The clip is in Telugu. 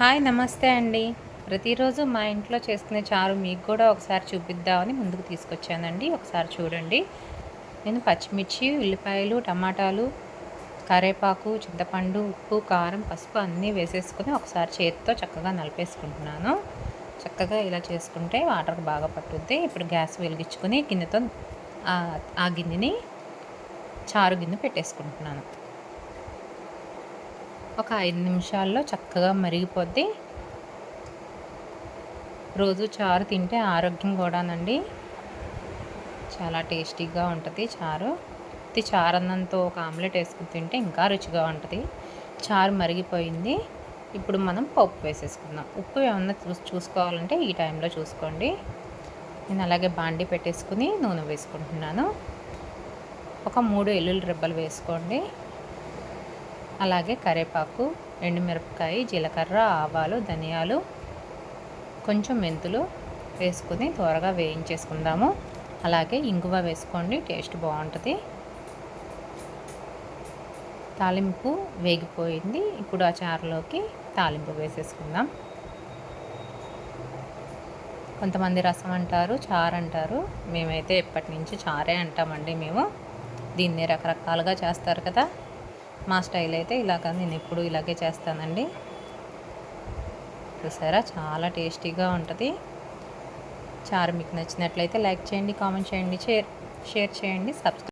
హాయ్ నమస్తే అండి. ప్రతిరోజు మా ఇంట్లో చేసుకునే చారు మీకు కూడా ఒకసారి చూపిద్దామని ముందుకు తీసుకొచ్చానండి. ఒకసారి చూడండి. నేను పచ్చిమిర్చి, ఉల్లిపాయలు, టమాటాలు, కరివేపాకు, చింతపండు, ఉప్పు, కారం, పసుపు అన్నీ వేసేసుకొని ఒకసారి చేతితో చక్కగా నలిపేసుకుంటున్నాను. చక్కగా ఇలా చేసుకుంటే వాటర్ బాగా పట్టుద్ది. ఇప్పుడు గ్యాస్ వెలిగించుకొని గిన్నెతో ఆ గిన్నెని చారు గిన్నె పెట్టేసుకుంటున్నాను. ఒక 5 నిమిషాల్లో చక్కగా మరిగిపోద్ది. రోజు చారు తింటే ఆరోగ్యం కూడానండి. చాలా టేస్టీగా ఉంటుంది చారు. చారన్నంతో ఒక ఆమ్లెట్ వేసుకుని తింటే ఇంకా రుచిగా ఉంటుంది. చారు మరిగిపోయింది. ఇప్పుడు మనం పప్పు వేసేసుకుందాం. ఉప్పు ఏమన్నా చూసుకోవాలంటే ఈ టైంలో చూసుకోండి. నేను అలాగే బాండి పెట్టేసుకుని నూనె వేసుకుంటున్నాను. ఒక 3 ఎల్లుల్లి రెబ్బలు వేసుకోండి. అలాగే కరివేపాకు, ఎండుమిరపకాయ, జీలకర్ర, ఆవాలు, ధనియాలు, కొంచెం మెంతులు వేసుకుని త్వరగా వేయించేసుకుందాము. అలాగే ఇంగువ వేసుకోండి, టేస్ట్ బాగుంటుంది. తాలింపు వేగిపోయింది. ఇప్పుడు ఆ చారులోకి తాలింపు వేసేసుకుందాం. కొంతమంది రసం అంటారు, చారు అంటారు. మేమైతే ఎప్పటి నుంచి చారే అంటామండి. మేము దీన్ని రకరకాలుగా చేస్తారు కదా. మా స్టైల్ అయితే నేను ఎప్పుడు ఇలాగే చేస్తానండి. చూసారా, చాలా టేస్టీగా ఉంటుంది. చారు మీకు నచ్చినట్లయితే లైక్ చేయండి, కామెంట్ చేయండి, షేర్ చేయండి, సబ్స్క్రైబ్